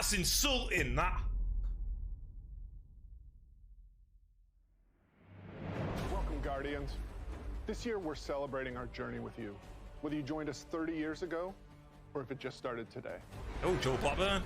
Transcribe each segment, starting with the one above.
That's insulting, that. Welcome, Guardians. This year, we're celebrating our journey with you. Whether you joined us 30 years ago, or if it just started today. Oh, Joe Blackburn.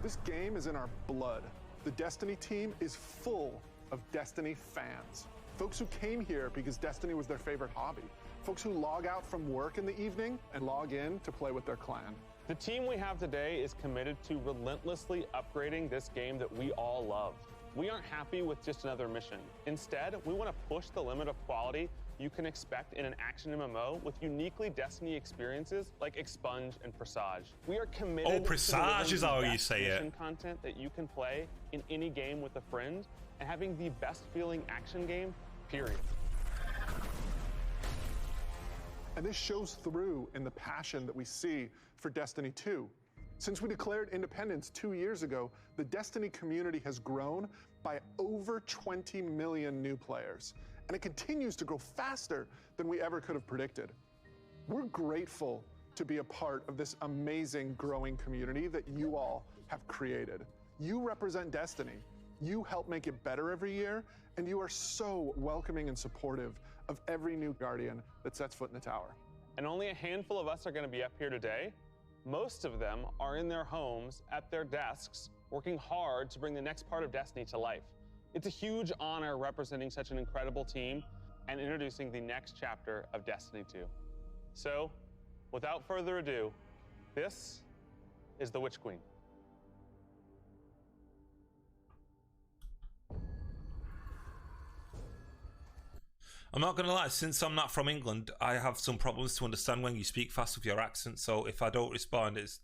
This game is in our blood. The Destiny team is full of Destiny fans. Folks who came here because Destiny was their favorite hobby. Folks who log out from work in the evening and log in to play with their clan. The team we have today is committed to relentlessly upgrading this game that we all love. We aren't happy with just another mission. Instead, we want to push the limit of quality you can expect in an action MMO with uniquely Destiny experiences like Expunge and Presage. We are committed Presage to is how you say mission it. content that you can play in any game with a friend and having the best feeling action game, period. And this shows through in the passion that we see for Destiny 2. Since we declared independence 2 years ago, the Destiny community has grown by over 20 million new players, and it continues to grow faster than we ever could have predicted. We're grateful to be a part of this amazing growing community that you all have created. You represent Destiny. You help make it better every year, and you are so welcoming and supportive of every new Guardian that sets foot in the tower. And only a handful of us are going to be up here today. Most of them are in their homes, at their desks, working hard to bring the next part of Destiny to life. It's a huge honor representing such an incredible team and introducing the next chapter of Destiny 2. So, without further ado, this is the Witch Queen. I'm not going to lie, since I'm not from England, I have some problems to understand when you speak fast with your accent, so if I don't respond, it's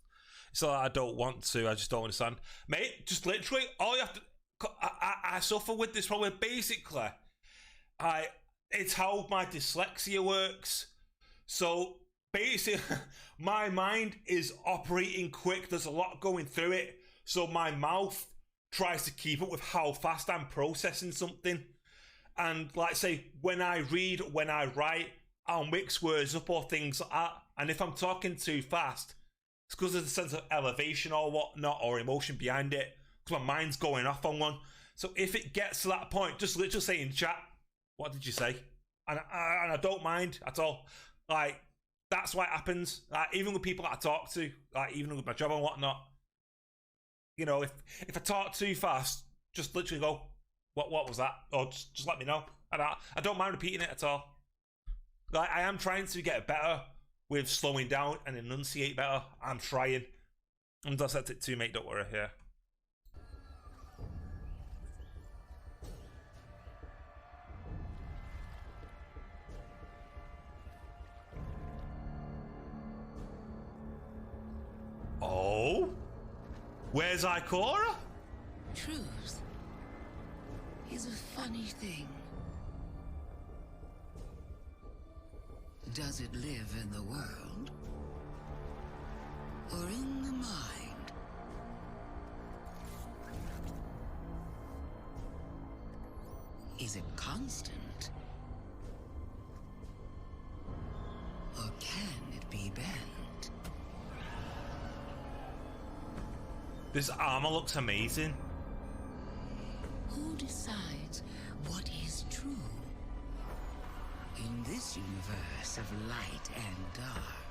not that I don't want to, I just don't understand. Mate, just literally, all you have to... I suffer with this problem. Basically, it's how my dyslexia works. So, basically, my mind is operating quick, there's a lot going through it, so my mouth tries to keep up with how fast I'm processing something. And like say, when I read, when I write, I'll mix words up or things like that. And if I'm talking too fast, it's because there's a sense of elevation or whatnot or emotion behind it. Because my mind's going off on one. So if it gets to that point, just literally say in chat, what did you say? And I don't mind at all. Like, that's why it happens. Like, even with people that I talk to, like even with my job and whatnot, you know, if I talk too fast, just literally go, What was that? Or just let me know. And I don't mind repeating it at all. Like, I am trying to get better with slowing down and enunciate better. I'm trying. I'm dyslexic too, mate. Don't worry. Yeah. Oh? Where's Ikora? Truth is a funny thing. Does it live in the world? Or in the mind? Is it constant? Or can it be bent? This armor looks amazing. Who decides what is true? In this universe of light and dark,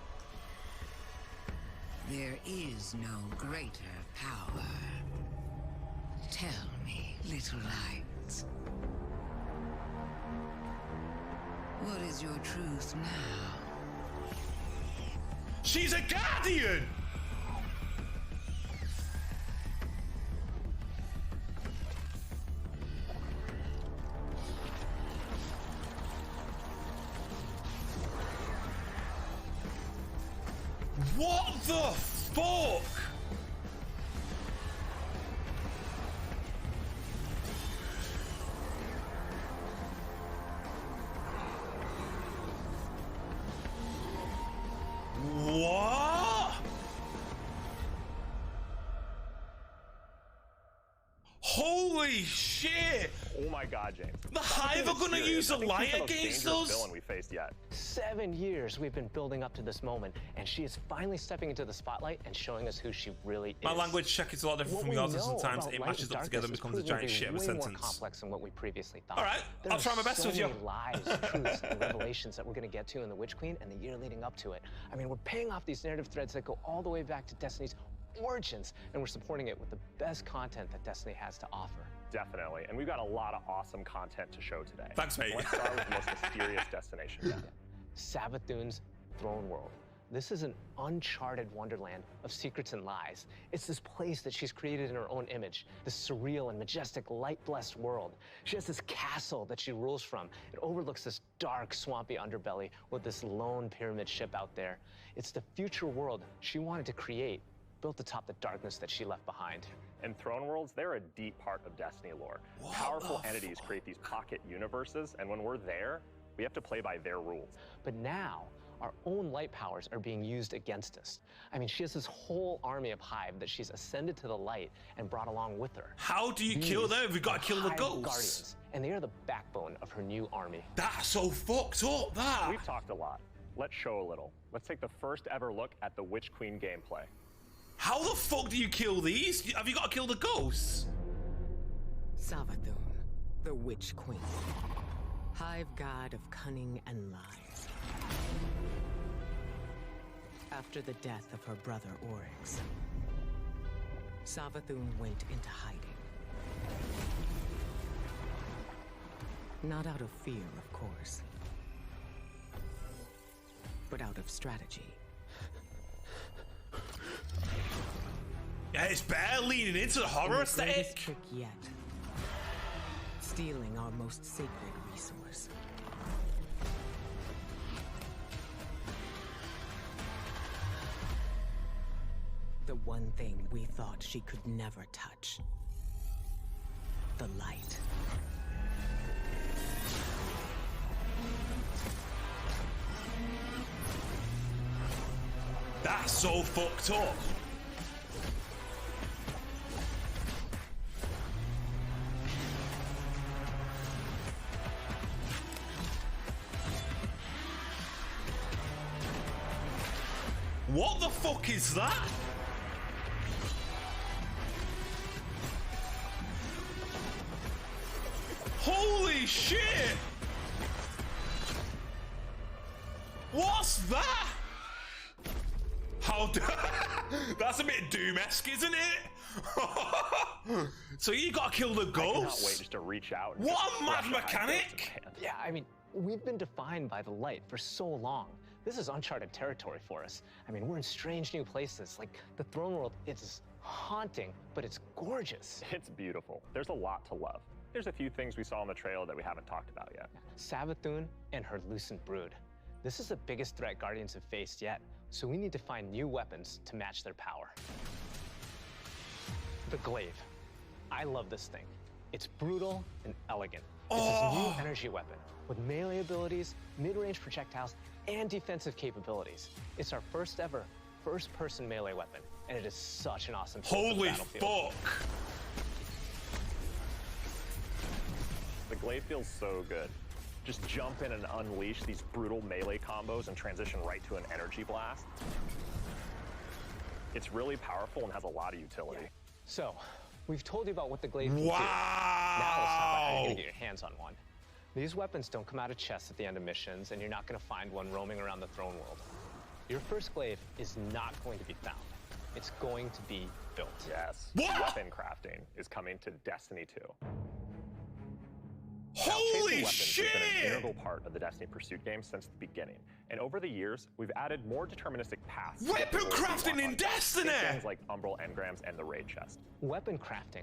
there is no greater power. Tell me, little lights. What is your truth now? She's a guardian! What the fuck? What? Holy Holy shit! Oh my God, James. The Hive are gonna use a light against us? Villain we faced yet. 7 years we've been building up to this moment, and she is finally stepping into the spotlight and showing us who she really is. My language check is a lot different from yours, and sometimes it matches up together and becomes a giant shit of a way sentence. More complex than what we previously thought. All right, I'll try my best with you. There are so many lies, truths, and revelations that we're going to get to in The Witch Queen and the year leading up to it. I mean, we're paying off these narrative threads that go all the way back to Destiny's origins, and we're supporting it with the best content that Destiny has to offer. Definitely, and we've got a lot of awesome content to show today. Thanks, mate. Let's start with the most mysterious destination yet. Savathun's throne world. This is an uncharted wonderland of secrets and lies. It's this place that she's created in her own image, this surreal and majestic light-blessed world. She has this castle that she rules from. It overlooks this dark, swampy underbelly with this lone pyramid ship out there. It's the future world she wanted to create, built atop the darkness that she left behind. And throne worlds, they're a deep part of Destiny lore. Powerful entities create these pocket universes, and when we're there, we have to play by their rules. But now, our own light powers are being used against us. I mean, she has this whole army of Hive that she's ascended to the light and brought along with her. How do you kill them? We've got to kill the Hive ghosts. Guardians, and they are the backbone of her new army. That's so fucked up, that. We've talked a lot. Let's show a little. Let's take the first ever look at the Witch Queen gameplay. How the fuck do you kill these? Have you got to kill the ghosts? Savathun, the Witch Queen. Hive god of cunning and lies. After the death of her brother Oryx, Savathun went into hiding. Not out of fear, of course, but out of strategy. Yeah, it's better leaning into the horror The greatest aesthetic. trick yet. Stealing our most sacred resource. The one thing we thought she could never touch. The light. That's so fucked up. What the fuck is that? Holy shit! What's that? How that's a bit Doom-esque, isn't it? So you gotta kill the I cannot wait ghosts? just to reach out. And What just a mad crush a Hive mechanic! ghost in hand. Yeah, I mean, we've been defined by the light for so long. This is uncharted territory for us. I mean, we're in strange new places. Like, the throne world, it's haunting, but it's gorgeous. It's beautiful. There's a lot to love. There's a few things we saw in the trailer that we haven't talked about yet. Savathun and her Lucent Brood. This is the biggest threat Guardians have faced yet, so we need to find new weapons to match their power. The Glaive. I love this thing. It's brutal and elegant. It's this new energy weapon with melee abilities, mid-range projectiles, and defensive capabilities. It's our first ever first-person melee weapon, and it is such an awesome tool for the Holy battlefield. fuck! The Glaive feels so good. Just jump in and unleash these brutal melee combos and transition right to an energy blast. It's really powerful and has a lot of utility. So, we've told you about what the Glaive can do. Now let's talk about how you're gonna get your hands on one. These weapons don't come out of chests at the end of missions, and you're not gonna find one roaming around the throne world. Your first Glaive is not going to be found. It's going to be built. Yes. What? Weapon crafting is coming to Destiny 2. Holy Chasing weapons has been an shit! integral part of the Destiny Pursuit game since the beginning. And over the years, we've added more deterministic paths. to get the Weapon goals we crafting want in on. Destiny! Take things like Umbral Engrams and the Raid Chest. Weapon crafting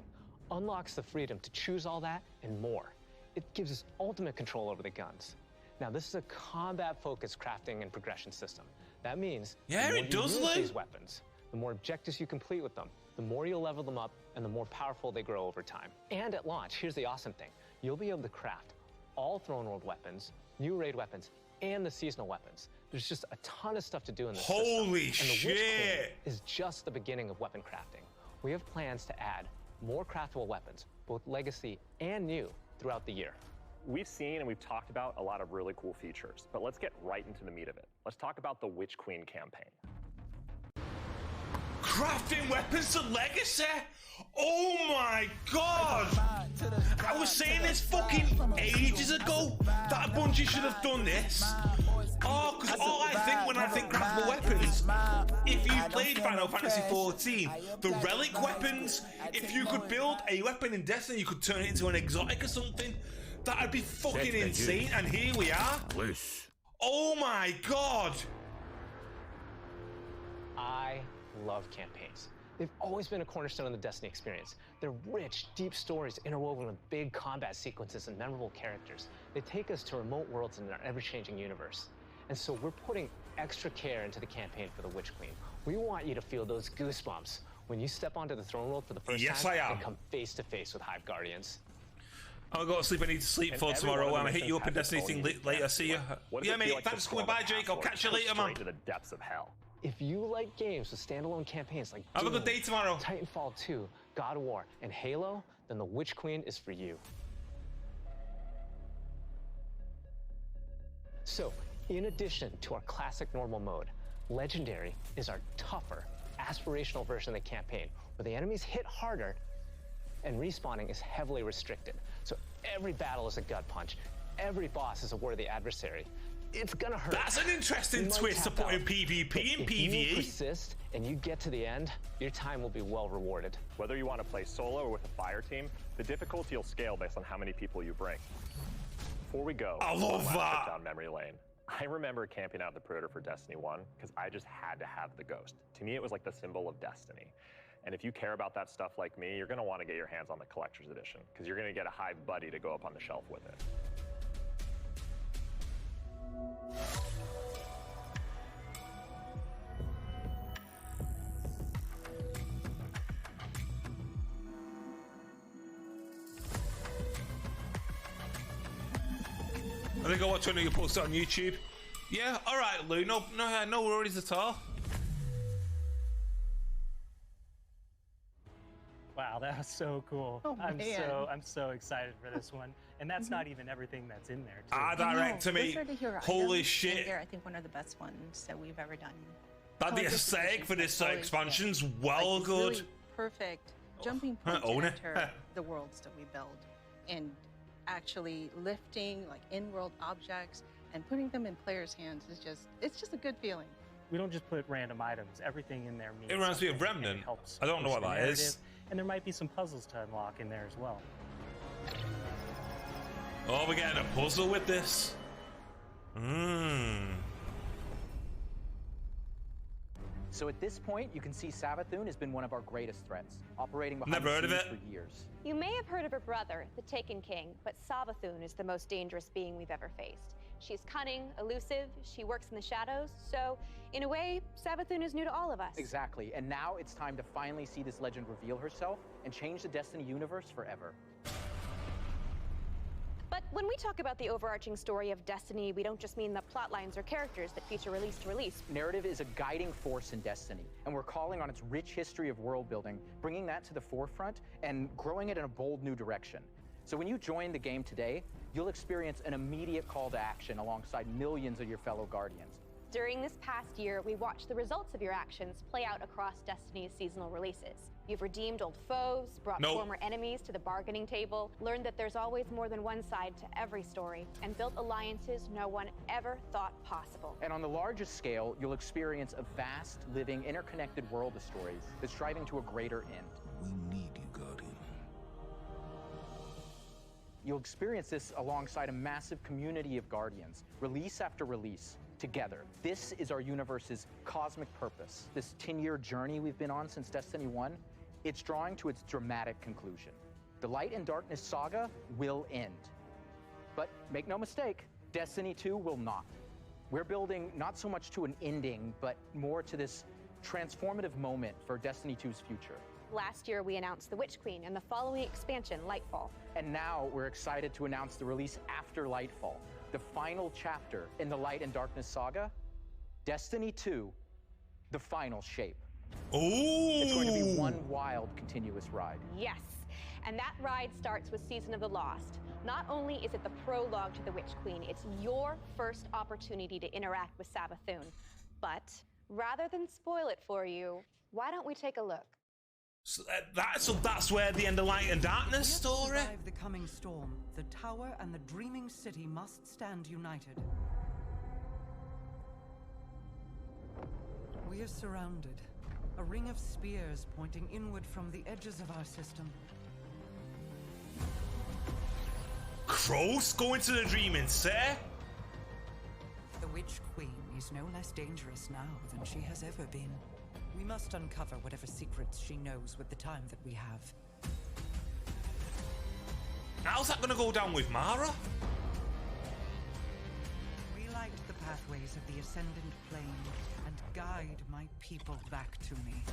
unlocks the freedom to choose all that and more. It gives us ultimate control over the guns. Now, this is a combat-focused crafting and progression system. That means Yeah, the more it does, you use Lynn. these weapons, the more objectives you complete with them, the more you'll level them up, and the more powerful they grow over time. And at launch, here's the awesome thing. You'll be able to craft all Throne World weapons, new raid weapons, and the seasonal weapons. There's just a ton of stuff to do in this Holy system. And the Witch Queen shit! is just the beginning of weapon crafting. We have plans to add more craftable weapons, both legacy and new, throughout the year. We've seen and we've talked about a lot of really cool features, but let's get right into the meat of it. Let's talk about the Witch Queen campaign. Crafting weapons to legacy? Oh my god! I was saying this fucking ages ago that Bungie should have done this. Oh, because all I think when I think craftable weapons, if you played Final Fantasy XIV, the relic weapons, if you could build a weapon in Destiny, you could turn it into an exotic or something. That'd be fucking insane, and here we are. Oh my god! I love campaigns. They've always been a cornerstone of the Destiny experience. They're rich, deep stories interwoven with big combat sequences and memorable characters. They take us to remote worlds in our ever-changing universe. And so we're putting extra care into the campaign for the Witch Queen. We want you to feel those goosebumps when you step onto the throne world for the first time and come face to face with Hive Guardians. I'll go to sleep. I need to sleep for tomorrow. I'm gonna hit you up in Destiny thing later. See you. Yeah, mate. Thanks for coming by, Jake. I'll catch you later, man. To the depths of hell. If you like games with standalone campaigns like have a good day tomorrow, Titanfall 2, God of War, and Halo, then the Witch Queen is for you. So, in addition to our classic normal mode, Legendary is our tougher, aspirational version of the campaign, where the enemies hit harder and respawning is heavily restricted. So every battle is a gut punch, every boss is a worthy adversary. It's gonna hurt. That's an interesting twist to put in PvP and PvE. If you persist and you get to the end, your time will be well rewarded. Whether you want to play solo or with a fire team, the difficulty will scale based on how many people you bring. Before we go, I love that. Down memory lane. I remember camping out the Predator for Destiny 1 because I just had to have the Ghost. To me, it was like the symbol of Destiny. And if you care about that stuff like me, you're going to want to get your hands on the Collector's Edition because you're going to get a Hive buddy to go up on the shelf with it. I think I watched one of you post it on YouTube. Yeah, all right, Lou. No worries at all. Wow, that was so cool. Oh, I'm so excited for this one. And that's not even everything that's in there, too. Ah, direct to me. Holy shit. They're, I think, one of the best ones that we've ever done. That the aesthetic for this expansion's well good. Really perfect jumping point to enter the worlds that we build. And actually lifting like in-world objects and putting them in players' hands is it's just a good feeling. We don't just put random items. Everything in there means it reminds me of Remnant. I don't know what that is. And there might be some puzzles to unlock in there as well. Oh, we're getting a puzzle with this. So at this point, you can see Savathun has been one of our greatest threats, operating behind Never heard of the it scenes for years. You may have heard of her brother, the Taken King, but Savathun is the most dangerous being we've ever faced. She's cunning, elusive, she works in the shadows, so in a way, Savathun is new to all of us. Exactly, and now it's time to finally see this legend reveal herself and change the Destiny universe forever. But when we talk about the overarching story of Destiny, we don't just mean the plot lines or characters that feature release to release. Narrative is a guiding force in Destiny, and we're calling on its rich history of world building, bringing that to the forefront and growing it in a bold new direction. So when you join the game today, you'll experience an immediate call to action alongside millions of your fellow Guardians. During this past year, we watched the results of your actions play out across Destiny's seasonal releases. You've redeemed old foes, brought former enemies to the bargaining table, learned that there's always more than one side to every story, and built alliances no one ever thought possible. And on the largest scale, you'll experience a vast, living, interconnected world of stories that's striving to a greater end. We need you, Guardian. You'll experience this alongside a massive community of Guardians, release after release, together. This is our universe's cosmic purpose. This 10-year journey we've been on since Destiny 1, it's drawing to its dramatic conclusion. The Light and Darkness saga will end. But make no mistake, Destiny 2 will not. We're building not so much to an ending, but more to this transformative moment for Destiny 2's future. Last year, we announced The Witch Queen and the following expansion, Lightfall. And now we're excited to announce the release after Lightfall, the final chapter in the Light and Darkness saga, Destiny 2, The Final Shape. Ooh! It's going to be one wild, continuous ride. Yes, and that ride starts with Season of the Lost. Not only is it the prologue to The Witch Queen, it's your first opportunity to interact with Savathun. But rather than spoil it for you, why don't we take a look? So that's where the End of Light and Darkness story. To survive the coming storm, the tower and the dreaming city must stand united. We are surrounded. A ring of spears pointing inward from the edges of our system. Crows going to the dreaming city? The Witch Queen is no less dangerous now than she has ever been. We must uncover whatever secrets she knows with the time that we have. How's that going to go down with Mara? Relight the pathways of the Ascendant Plane and guide my people back to me.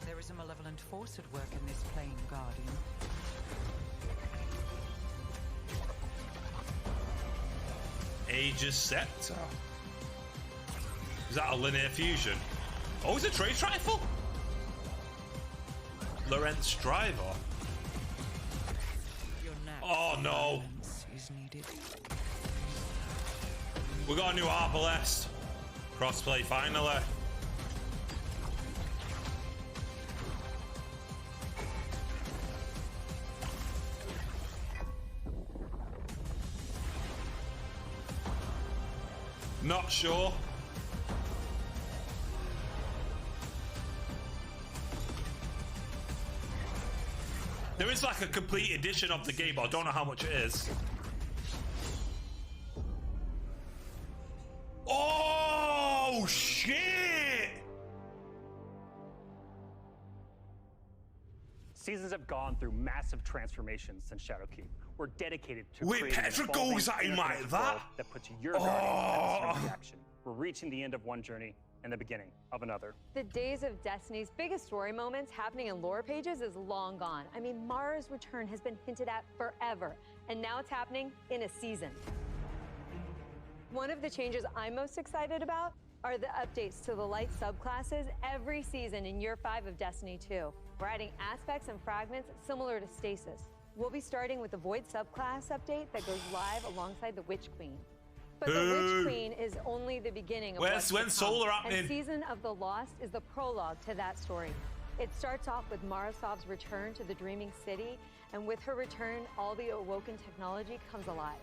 There is a malevolent force at work in this plane, Guardian. Aegis Scepter. Is that a linear fusion? Oh, is it Trace Rifle? Lorentz Driver. Oh no. Is needed. We got a new Arbalest. Crossplay finally. Not sure. There is like a complete edition of the game, but I don't know how much it is. Oh shit! Seasons have gone through massive transformations since Shadowkeep. We're dedicated to Wait, creating Petra an evolving goes at him like that? world that puts your guardian at the center of the action. We're reaching the end of one journey and the beginning of another. The days of Destiny's biggest story moments happening in lore pages is long gone. I mean, Mara's return has been hinted at forever, and now it's happening in a season. One of the changes I'm most excited about are the updates to the light subclasses every season in Year 5 of Destiny 2. We're adding aspects and fragments similar to Stasis. We'll be starting with the Void subclass update that goes live alongside the Witch Queen. But the Witch Queen is only the beginning of what's to come. Solar happening? And Season of the Lost is the prologue to that story. It starts off with Marasov's return to the Dreaming City, and with her return, all the awoken technology comes alive.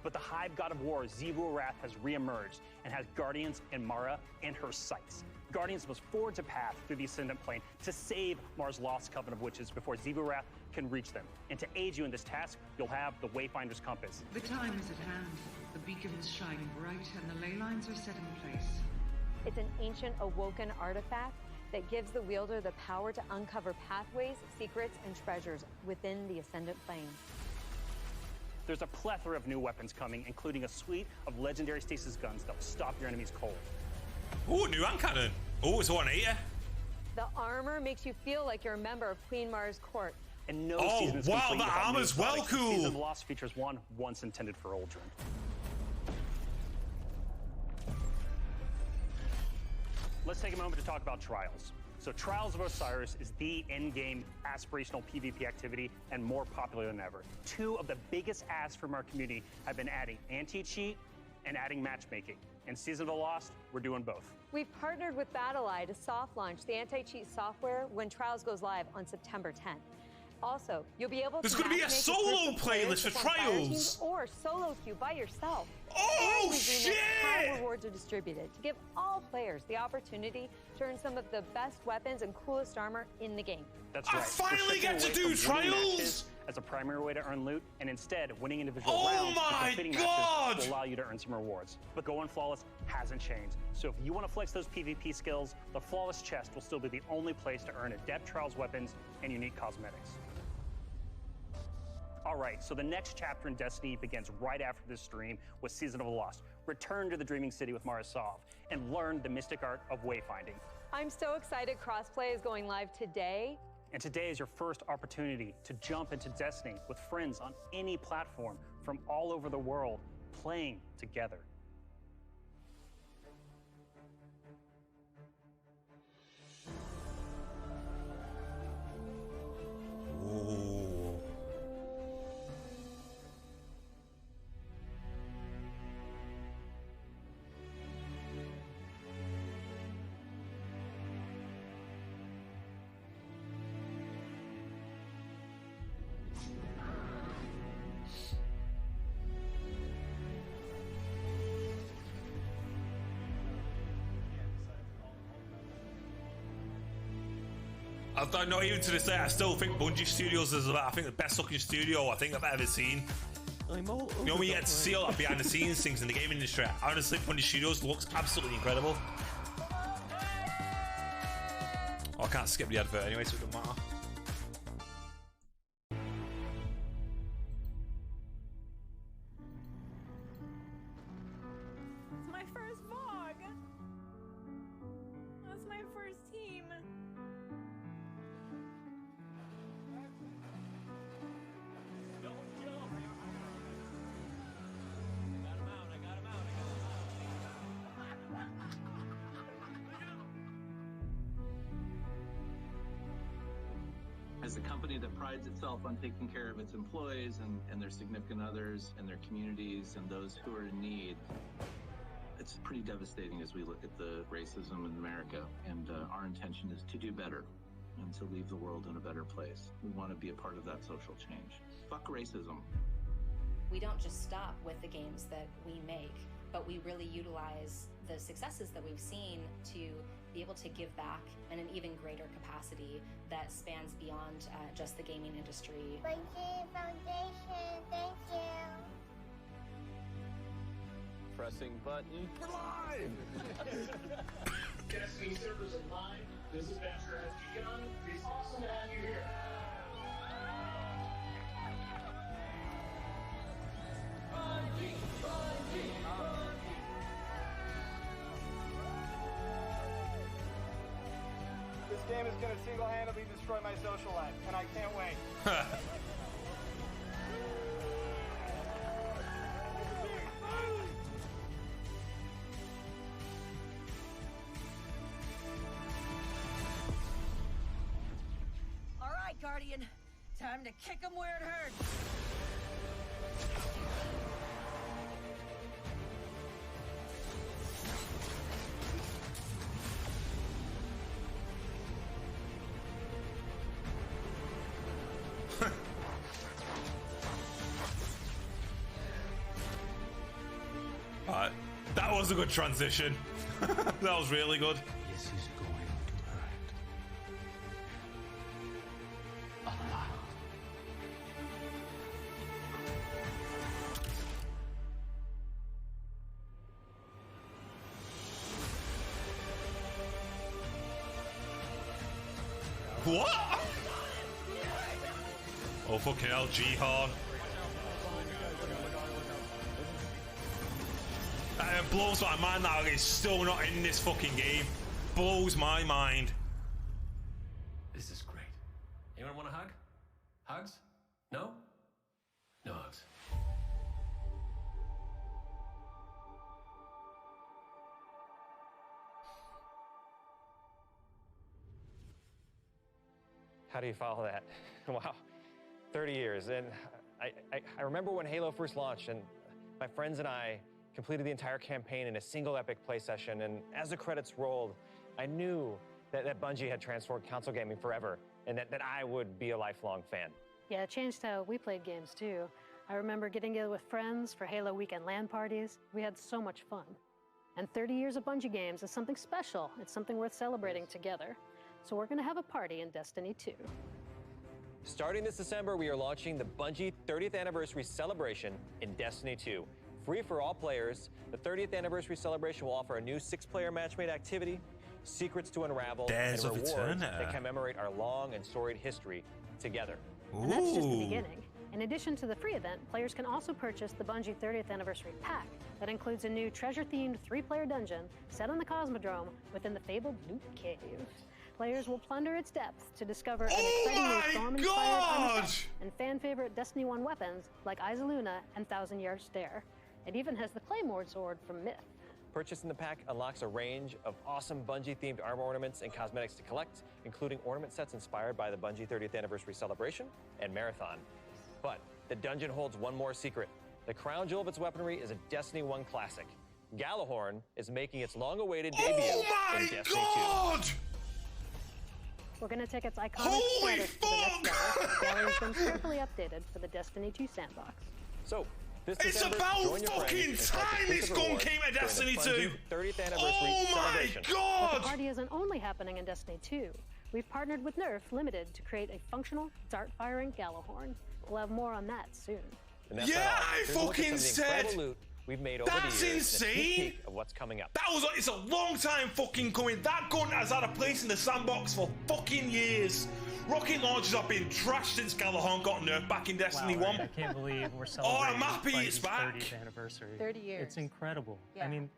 But the Hive God of War, Xivu Arath, has reemerged and has Guardians and Mara in her sights. Guardians must forge a path through the Ascendant Plane to save Mara's lost Coven of Witches before Xivu Arath can reach them. And to aid you in this task, you'll have the Wayfinder's Compass. The time is at hand. The beacons shine bright and the ley lines are set in place. It's an ancient awoken artifact that gives the wielder the power to uncover pathways, secrets, and treasures within the Ascendant Plane. There's a plethora of new weapons coming, including a suite of legendary stasis guns that will stop your enemies cold. Ooh, new hand cannon. Oh, it's 180. The armor makes you feel like you're a member of Queen Mara's court. And no oh, season is wow, complete that without armor's new well products. cool. Season of the Lost features one once intended for Uldren. Let's take a moment to talk about Trials. So Trials of Osiris is the endgame aspirational PvP activity and more popular than ever. Two of the biggest asks from our community have been adding anti-cheat and adding matchmaking. In Season of the Lost, we're doing both. We've partnered with BattleEye to soft launch the anti-cheat software when Trials goes live on September 10th. Also, you'll be able There's to going to be a solo playlist for Trials. Or solo queue by yourself. Oh, shit! How rewards are distributed to give all players the opportunity to earn some of the best weapons and coolest armor in the game. That's right. I finally get to do Trials as a primary way to earn loot, and instead winning individual Oh rounds my and completing God! matches will allow you to earn some rewards. But Going Flawless hasn't changed. So if you want to flex those PvP skills, the Flawless chest will still be the only place to earn adept Trials weapons and unique cosmetics. All right, so the next chapter in Destiny begins right after this stream with Season of the Lost. Return to the Dreaming City with Marasov and learn the mystic art of wayfinding. I'm so excited crossplay is going live today. And today is your first opportunity to jump into Destiny with friends on any platform from all over the world, playing together. Ooh. I know, even to this day, I still think Bungie Studios is I think the best looking studio I think I've ever seen. You know, when you get to see all that behind the scenes things in the gaming industry, I honestly think Bungie Studios looks absolutely incredible. Oh, I can't skip the advert anyway, so it doesn't matter. It's my first vlog. That's my first team. As a company that prides itself on taking care of its employees and their significant others and their communities and those who are in need, it's pretty devastating as we look at the racism in America. And our intention is to do better and to leave the world in a better place. We want to be a part of that social change. Fuck racism. We don't just stop with the games that we make, but we really utilize the successes that we've seen to be able to give back in an even greater capacity that spans beyond just the gaming industry. Bungie Foundation, thank you. Pressing button. We're live! Destiny servers are live. This adventure has begun. It's awesome to have you here. Bungie, Bungie, Bungie. This game is going to single-handedly destroy my social life, and I can't wait. All right, Guardian. Time to kick him where it hurts. That was a good transition. That was really good. This is going to hurt. A lot. What? Oh, fucking hell, Jihad. It blows my mind that he's still not in this fucking game. Blows my mind. This is great. Anyone want a hug? Hugs? No? No hugs. How do you follow that? Wow, 30 years. And I remember when Halo first launched, and my friends and I completed the entire campaign in a single epic play session. And as the credits rolled, I knew that Bungie had transformed console gaming forever, and that I would be a lifelong fan. Yeah, it changed how we played games too. I remember getting together with friends for Halo weekend LAN parties. We had so much fun. And 30 years of Bungie games is something special. It's something worth celebrating together. So we're gonna have a party in Destiny 2. Starting this December, we are launching the Bungie 30th Anniversary Celebration in Destiny 2. Free for all players, the 30th Anniversary Celebration will offer a new 6-player matchmade activity, secrets to unravel, Days and of rewards Eternity. that commemorate our long and storied history together. And that's just the beginning. In addition to the free event, players can also purchase the Bungie 30th Anniversary Pack that includes a new treasure-themed 3-player dungeon set on the Cosmodrome within the fabled Loot Cave. Players will plunder its depths to discover an exciting new Storm-inspired armor set and fan-favorite Destiny 1 weapons like Izaluna and Thousand Yard Stare. It even has the Claymore sword from Myth. Purchasing the pack unlocks a range of awesome Bungie-themed armor ornaments and cosmetics to collect, including ornament sets inspired by the Bungie 30th Anniversary Celebration and Marathon. But the dungeon holds one more secret. The crown jewel of its weaponry is a Destiny 1 classic. Gallahorn is making its long-awaited debut in Destiny 2. We're going to take its iconic status to the next level. Gallery's been carefully updated for the Destiny 2 sandbox. So, this it's December, about fucking time this gun came to Destiny 2! 30th anniversary oh my god! But the party isn't only happening in Destiny 2. We've partnered with Nerf Limited to create a functional, dart-firing Gallahorn. We'll have more on that soon. Yeah, I fucking said! We've made over that's the years insane! And a sneak peek of what's coming up. It's a long time fucking coming. That gun has had a place in the sandbox for fucking years. Rocket launchers have been trashed since Gallahorn got nerfed back in Destiny 1. I can't believe we're celebrating I'm happy it's back. 30th anniversary. 30 years. It's incredible. Yeah. I mean,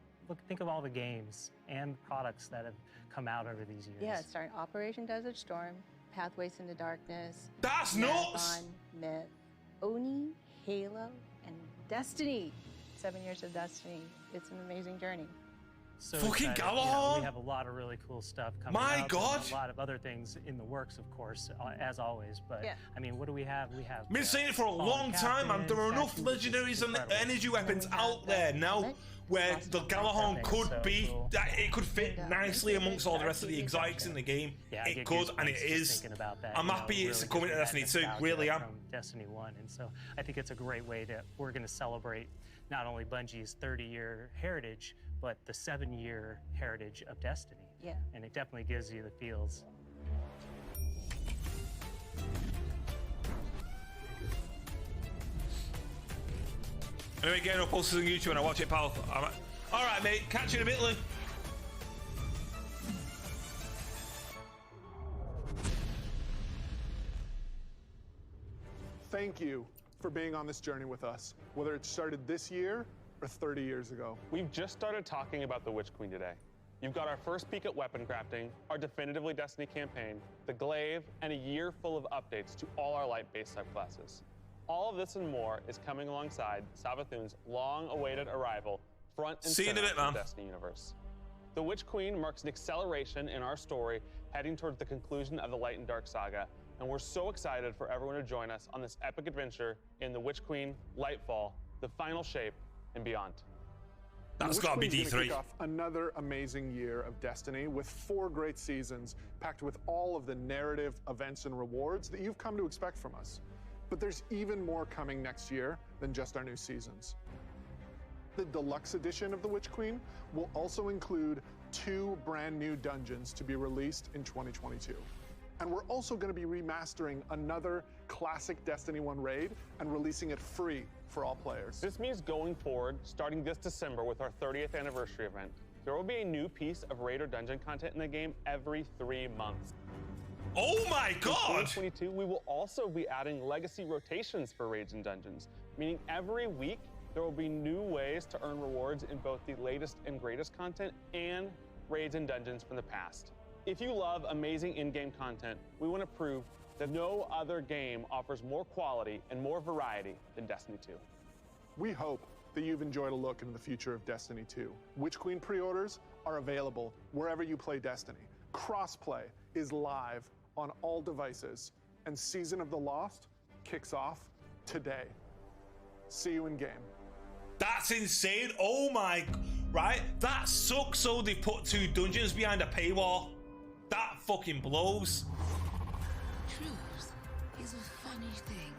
think of all the games and products that have come out over these years. Yeah, starting Operation Desert Storm, Pathways into Darkness. That's Marathon, nuts! Myth, Oni, Halo, and Destiny. 7 years of Destiny. It's an amazing journey. So fucking excited. Gallahorn! We have a lot of really cool stuff coming My up. God! And a lot of other things in the works, of course, as always. But yeah. I mean, what do we have? We have. I've been saying it for a long time, and there are enough legendaries and energy weapons out there now where the Gallahorn could be, it could fit nicely amongst all the rest of the exotics in the game. Yeah, it could, and it is. I'm happy it's coming to Destiny 2, really am. From Destiny 1, and so I think it's a great way to, we're going to celebrate not only Bungie's 30-year heritage, but the 7-year heritage of Destiny. Yeah. And it definitely gives you the feels. Anyway, getting up posters on YouTube and I watch it, pal. Alright, mate. Catch you in a bit, Lou. Thank you for being on this journey with us, whether it started this year or 30 years ago. We've just started talking about the Witch Queen today. You've got our first peek at weapon crafting, our Definitively Destiny campaign, the glaive, and a year full of updates to all our light-based subclasses. All of this and more is coming alongside Savathun's long-awaited arrival front and center in the Destiny universe. The Witch Queen marks an acceleration in our story heading towards the conclusion of the Light and Dark saga, and we're so excited for everyone to join us on this epic adventure in the Witch Queen, Lightfall, the Final Shape, and beyond. That's got to be D3. Kick off another amazing year of Destiny with 4 great seasons packed with all of the narrative, events, and rewards that you've come to expect from us. But there's even more coming next year than just our new seasons. The deluxe edition of The Witch Queen will also include 2 brand new dungeons to be released in 2022. And we're also going to be remastering another classic Destiny 1 raid and releasing it free for all players. This means going forward, starting this December with our 30th anniversary event, there will be a new piece of raid or dungeon content in the game every 3 months. Oh my god! In 2022, we will also be adding legacy rotations for raids and dungeons, meaning every week there will be new ways to earn rewards in both the latest and greatest content and raids and dungeons from the past. If you love amazing in-game content, we want to prove that no other game offers more quality and more variety than Destiny 2. We hope that you've enjoyed a look into the future of Destiny 2. Witch Queen pre-orders are available wherever you play Destiny. Crossplay is live on all devices, and Season of the Lost kicks off today. See you in game. That's insane. Oh my, right? That sucks. So they put 2 dungeons behind a paywall. That fucking blows. Truth is a funny thing.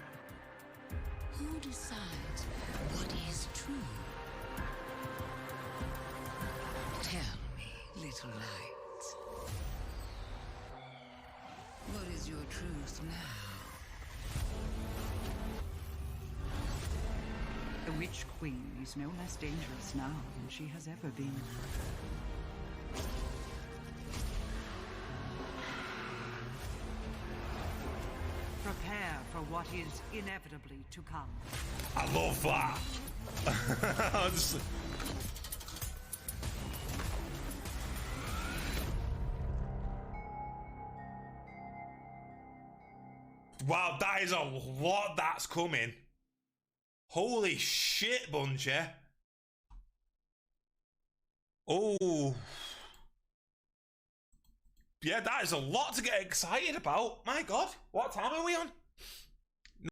Who decides what is true? Tell me, little light. What is your truth now? The Witch Queen is no less dangerous now than she has ever been. Prepare for what is inevitably to come. I love that. Just... Wow, that is a lot that's coming. Holy shit, Bungie. Oh. Yeah, that is a lot to get excited about. My God, what time are we on?